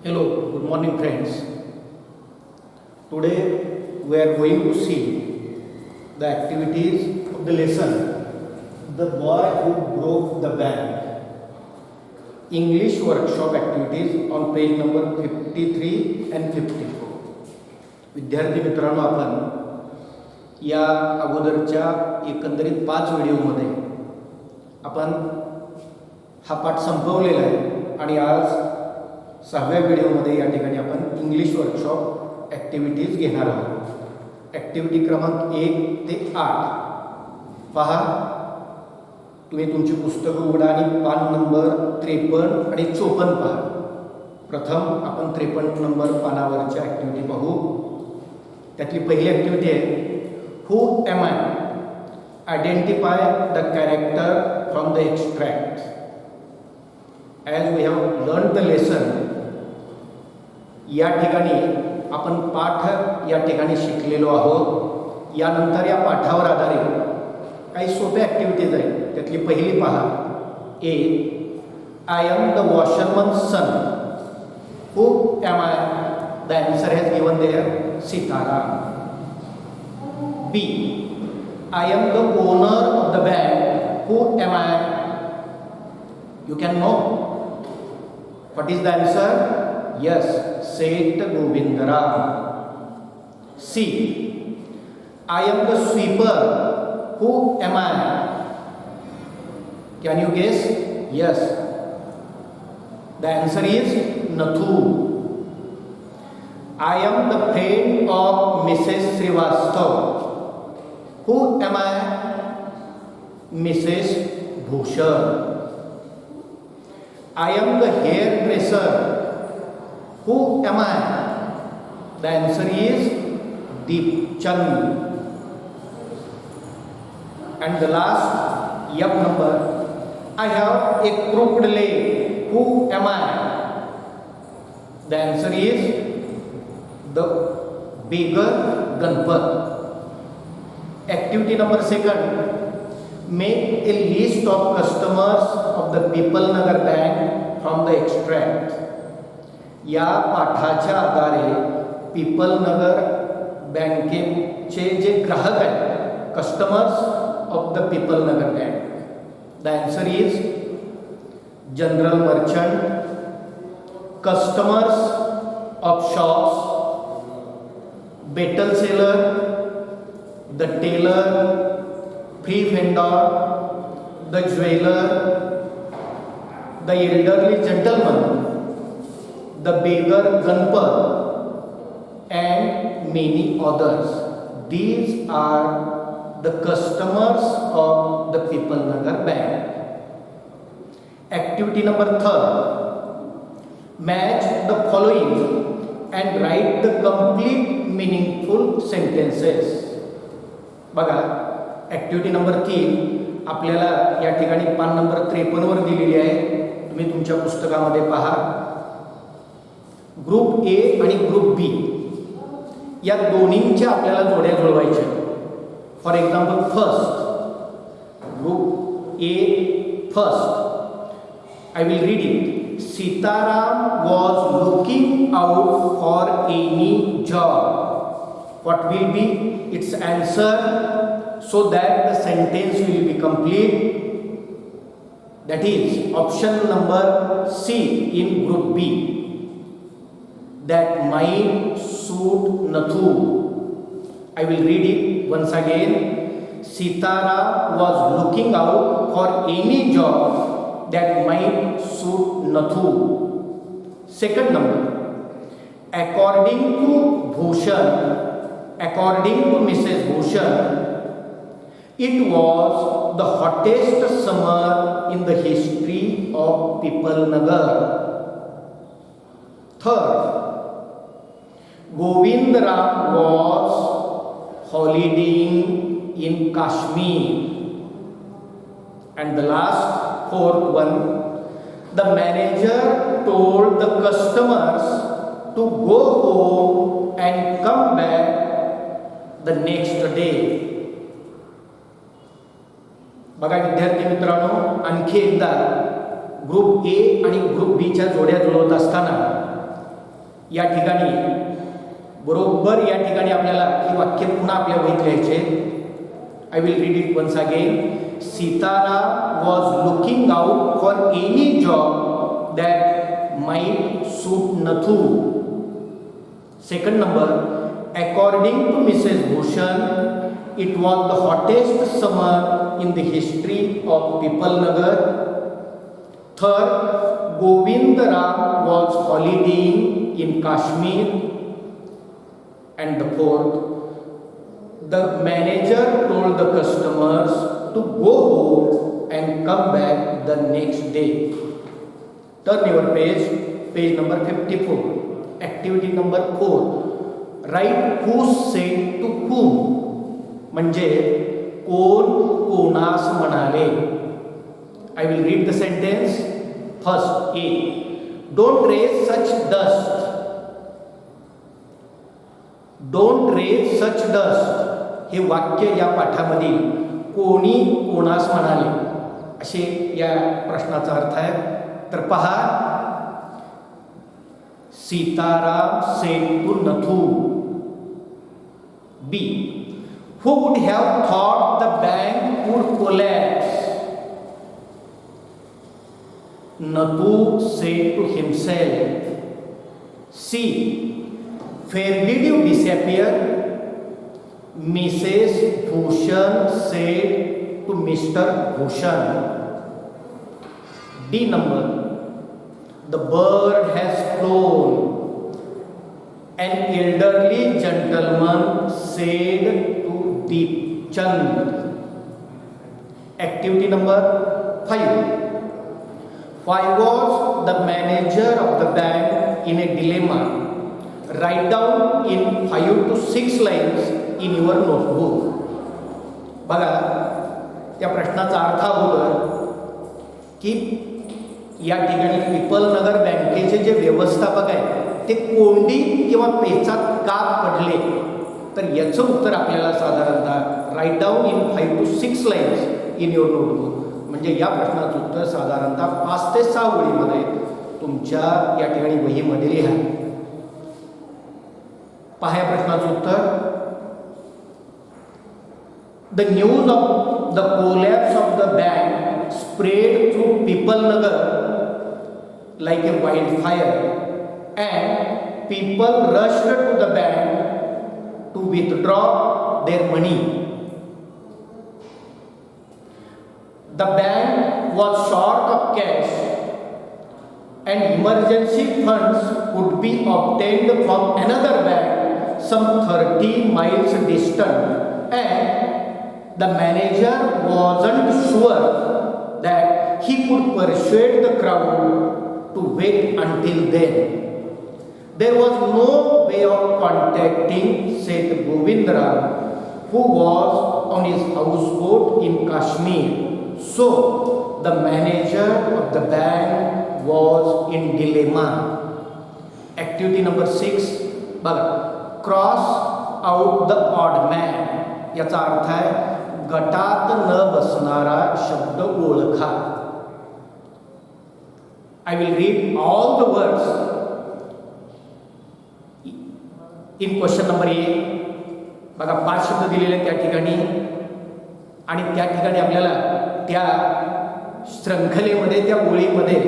Hello, good morning friends. Today we are going to see the activities of the lesson The Boy Who Broke the Bank. English workshop activities on page number 53 and 54. विद्यार्थी मित्रांनो, आपण या अगोदरच्या एकंदरीत 5 व्हिडिओमध्ये आपण हा पाठ संपवलेला आहे आणि आज 6व्या व्हिडिओमध्ये या ठिकाणी आपण इंग्लिश वर्कशॉप ॲक्टिव्हिटीज घेणार आहोत. ॲक्टिव्हिटी क्रमांक 1 ते 8 पहा. तुम्ही तुमची पुस्तकं उघडा आणि पान नंबर 53 आणि 54 पहा. प्रथम आपण 53 नंबर पानावरच्या ॲक्टिव्हिटी पाहू. त्यातली पहिली ॲक्टिव्हिटी आहे who am I, identify the character from the extract. As we have learn the lesson, या ठिकाणी आपण पाठ या ठिकाणी शिकलेलो आहोत. यानंतर या पाठावर आधारित काही सोप्या ॲक्टिव्हिटीज आहेत. त्यातली पहिली पहा. A, I am the washerman son. Who am I? The answer has given there, Sitaram. B, I am the owner of the bank. Who am I? You can know. What is the answer? Yes, Seth Govindram. C, I am the sweeper. Who am I? Can you guess? Yes, the answer is Nathu. I am the friend of Mrs. Srivastav. Who am I? Mrs. Bhushan. I am the hairdresser. Who am I? The answer is Deepchand. And the last, F number, I have a crooked leg. Who am I? The answer is the beggar Ganpat. Activity number 2, make a list of customers of the People Nagar Bank from the extract. या पाठाच्या आधारे people नगर बँकेचे जे ग्राहक आहेत, customers of the people Nagar bank, the answer is general merchant, customers of shops, betel seller, the tailor, free vendor, the jeweller, the elderly gentleman, the beggar Ganpat, and many others. These are the customers of the People Nagar Bank. Activity number 3, match the following and write the complete meaningful sentences. बघा, activity number 3 आपल्याला या ठिकाणी पान number 53 वर दिलेली आहे. तुम्ही तुमच्या पुस्तकामध्ये पहा. ग्रुप ए आणि ग्रुप बी या दोन्हींच्या आपल्याला जोड्या जुळवायच्या. For example, first group A, first I will read it. Sitaram was looking out for any job. What will be its answer so that the sentence will be complete. That is option number C in group B. That might suit Nathu. I will read it once again. Sitara was looking out for any job that might suit Nathu. Second number, according to Bhushan, according to Mrs. Bhushan, it was the hottest summer in the history of People Nagar. Third, Govind Ram was holidaying in Kashmir. And the last, fourth one, the manager told the customers to go home and come back the next day. बघा विद्यार्थी मित्रांनो, आणखी एकदा group A आणि group बीच्या जोड्या जुळवत असताना या ठिकाणी बरोबर या ठिकाणी आपल्याला ही वाक्य पुन्हा आपल्या वहीत लिहायचे. आय will read it once again. Sitaram was looking out for any job that might suit Nathu. Second number, according to Mrs. Bhushan, it was the hottest summer in the history of Pipalnagar. Third, Govind Ram was holidaying in Kashmir. And the fourth, the manager told the customers to go home and come back the next day. Turn your page, page number 54. Activity number 4. Write who said to whom. म्हणजे कोण कोणास म्हणाले. I will read the sentence. First, A. Don't raise such dust. Don't raise such dust. हे वाक्य या पाठामधील कोणी कोणास म्हणाले असे या प्रश्नाचा अर्थ आहे. तर पहा, Sitaram said to Nathu. B. Who would have thought the bank would collapse? Nathu said to himself. C. Where did you disappear? Mrs. Bhushan said to Mr. Bhushan. D number. The bird has flown. An elderly gentleman said to Deep Chand. Activity number 5. Why was the manager of the bank in a dilemma? Write down in 5 to 6 lines in your notebook. बघा, त्या प्रश्नाचा अर्थ अगोदर की या ठिकाणी पिपलनगर बँकेचे जे व्यवस्थापक आहेत ते कोंडी किंवा पेचात का पडले, तर याचं उत्तर आपल्याला साधारणतः write down in 5 to 6 lines in your notebook. म्हणजे या प्रश्नाचं उत्तर साधारणतः 5 ते 6 ओळीमध्ये तुमच्या या ठिकाणी वहीमध्ये लिहा. पहा या प्रश्नाचं उत्तर. The news of the collapse of the bank spread through Pipalnagar like a wildfire, and people rushed to the bank to withdraw their money. The bank was short of cash and emergency funds could be obtained from another bank some 30 miles distant, and the manager wasn't sure that he could persuade the crowd to wait until then. There was no way of contacting Seth Govindra, who was on his houseboat in Kashmir. So the manager of the bank was in dilemma. Activity number 6. बघा, cross out the odd man. याचा अर्थ आहे गटात न बसणारा शब्द ओळखा. I will read all the words in question number A. बघा, 5 शब्द दिलेले त्या ठिकाणी आणि त्या ठिकाणी आपल्याला त्या श्रृंखलेमध्ये त्या ओळीमध्ये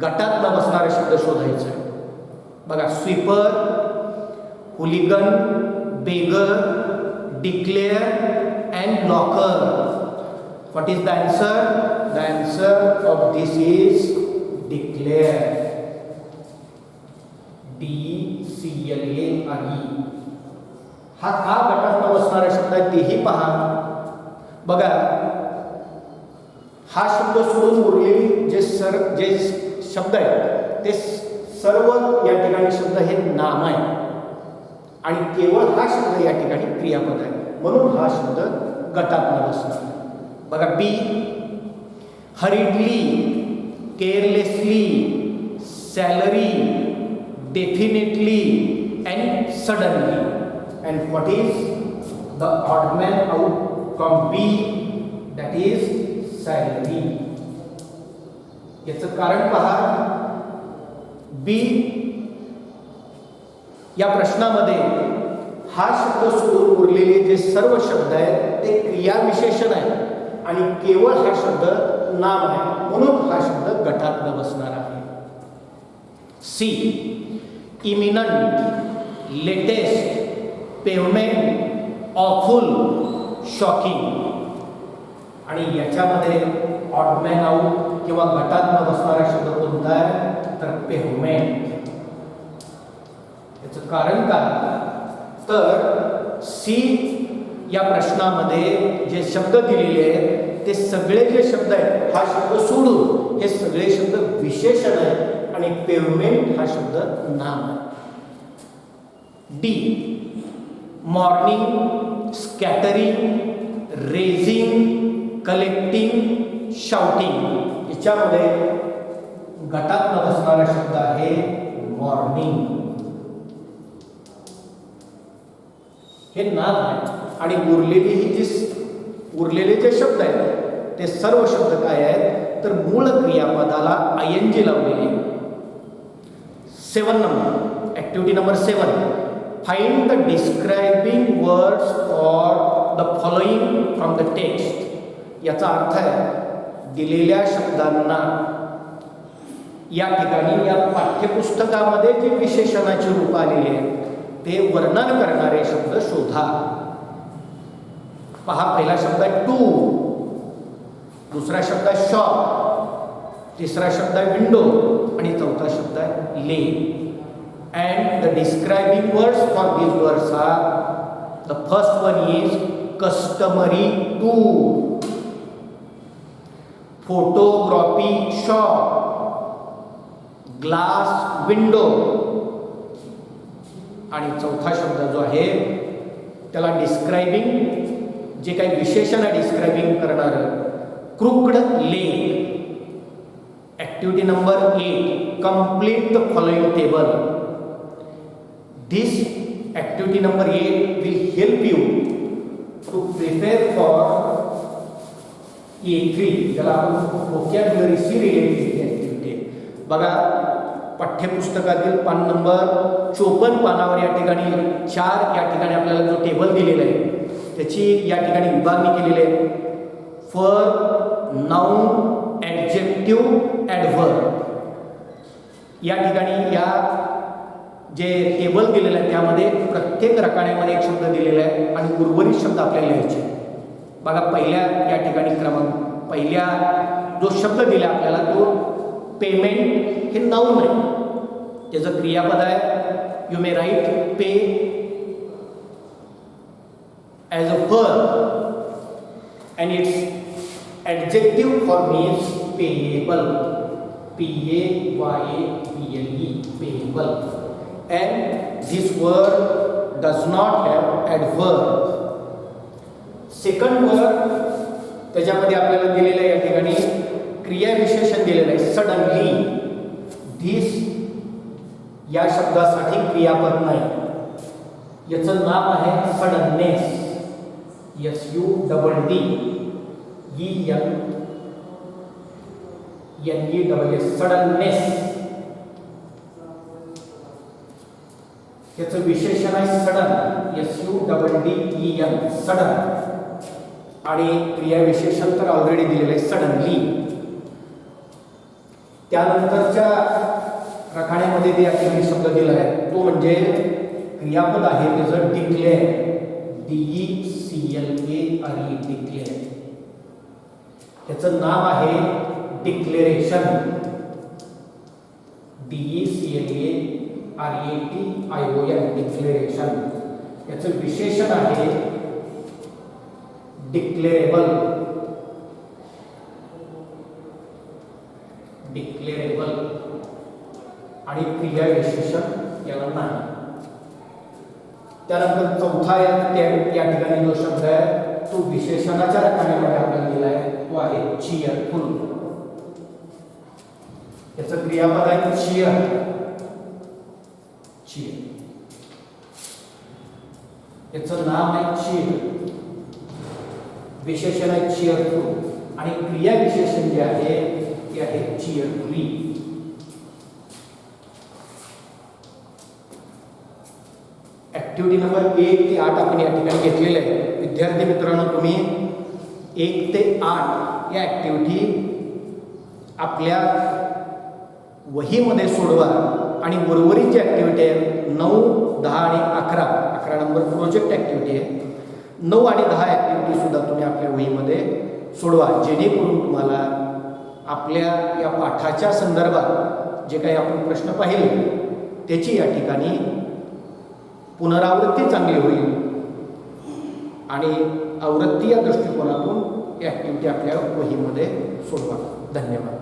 गटात न बसणारा शब्द शोधायचा आहे. बघा, sweeper, hooligan, beggar, declare and blocker. What is the answer? The answer of this is declare. DCLARE. हा का गटात न बसणारा शब्द आहे तेही पहा. बघा, हा शब्द सोडून उरलेले जे शब्द आहेत ते सर्व या ठिकाणी शब्द हे नाम आहे आणि केवळ हा शब्द या ठिकाणी क्रियापद आहे, म्हणून हा शब्द गटात न बसणार. बघा, बी, hurriedly, carelessly, salary, definitely, and suddenly. And what is the odd man out from B? That is salary. याचं कारण पहा. B या प्रश्नामध्ये हा शब्द सोडून उरलेले जे सर्व शब्द आहेत ते क्रियाविशेषण आहे आणि केवळ हा शब्द नाम आहे, म्हणून हा शब्द गटात न बसणार आहे. C, eminent, latest, pavement, awful, shocking. आणि याच्यामध्ये ऑडमॅन आउट किंवा गटात न बसणारा शब्द कोणता आहे तर पेवमेंट. याचं कारण काय तर सी या प्रश्नामध्ये जे शब्द दिलेले आहेत ते सगळे जे शब्द आहेत हा शब्द सोडून हे सगळे शब्द विशेषण आहेत आणि पेवमेंट हा शब्द नाम आहे. D, morning, scattering, raising, collecting, shouting. याच्यामध्ये गटात न बसणारा शब्द आहे मॉर्निंग. हे नाम आहे आणि उरलेले जे शब्द आहेत ते सर्व शब्द काय आहेत तर मूळ क्रियापदाला ING लावलेले. 7 number activity number 7, find the describing words for the following from the text. याचा अर्थ आहे दिलेल्या शब्दांना या ठिकाणी या पाठ्यपुस्तकामध्ये जे विशेषणाची रूप आलेली आहेत ते वर्णन करणारे शब्द शोधा. पहा, पहिला शब्द आहे टू, दुसरा शब्द आहे शॉप, तिसरा शब्द आहे विंडो आणि चौथा शब्द आहे ले. And the describing words for these words are, the first one is customary to, photography shop, glass window. आणि चौथा शब्द जो आहे त्याला डिस्क्राइबिंग जे काही विशेषण आहे डिस्क्राइबिंग करणारं crooked leg. Activity number 8, complete the following table. This activity number 8 will help you to prepare for A3, ज्याला आपण व्होकॅब्युलरीशी रिलेटेड ऍक्टिव्हिटी. बघा, पाठ्यपुस्तकातील पान नंबर 54 पानावर या ठिकाणी 4 या ठिकाणी आपल्याला जो टेबल दिलेला आहे त्याची या ठिकाणी विभागणी केलेली आहे. For, noun, adjective, adverb. या ठिकाणी या जे टेबल दिलेलं आहे त्यामध्ये प्रत्येक रकान्यामध्ये एक शब्द दिलेला आहे आणि उर्वरित शब्द आपल्याला लिहायचे. बघा, पहिल्या या ठिकाणी पहिल्या जो शब्द दिला आपल्याला तो पेमेंट हे नाउन आहे, त्याचं क्रियापद आहे. यू मे राईट पे as a verb and its adjective form is payable, P-A-Y-A-B-L-E, payable. And this word does not have adverb. Second word त्याच्यामध्ये आपल्याला दिलेलं आहे या ठिकाणी क्रियाविशेषण दिलेलं आहे सडनली. धिस या शब्दासाठी क्रियापद नाही, याचं नाव आहे सडननेस, SUDDENESS, सडननेस. याचं विशेषण आहे सडन, SUDDEN, सडन. आणि क्रियाविशेषण तर ऑलरेडी दिलेलं आहे सडनली. त्यानंतरच्या रकान्यामध्ये जे आपल्याला शब्द दिला आहे तो म्हणजे क्रियापद आहे त्याचं डिक्लेअर, DECLARE, डिक्लेअर. त्याचं नाव आहे डिक्लेरेशन, DECLARATION, डिक्लेरेशन. याचं विशेषण आहे डिक्लेरेबल, डिक्लेरेबल. आणि क्रियाविशेषण याला नाही. त्यानंतर चौथा या ठिकाणी जो शब्द आहे तो विशेषणाच्या रकान्यामध्ये आपल्याला दिला आहे तो आहे चीयरफुल. याचं क्रियापद आहे चीयर, चीयर. याचं नाम आहे चीयर, विशेषण आहे चीयरफुल आणि क्रिया विशेषण जे आहे ते आहे चीयरफुली. ॲक्टिव्हिटी नंबर 1 ते 8 आपण या ठिकाणी घेतलेले आहे. विद्यार्थी मित्रांनो, तुम्ही 1 ते 8 या ॲक्टिव्हिटी आपल्या वहीमध्ये सोडवा आणि उर्वरित जी ॲक्टिव्हिटी आहे 9, 10 आणि 11 नंबर प्रोजेक्ट ॲक्टिव्हिटी आहे. 9 आणि 10 ॲक्टिव्हिटीसुद्धा तुम्ही आपल्या वहीमध्ये सोडवा, जेणेकरून तुम्हाला आपल्या या पाठाच्या संदर्भात जे काही आपण प्रश्न पाहिले त्याची या ठिकाणी पुनरावृत्ती चांगली होईल आणि आवृत्ती या दृष्टिकोनातून ही ॲक्टिव्हिटी आपल्या वहीमध्ये सोडवा. धन्यवाद.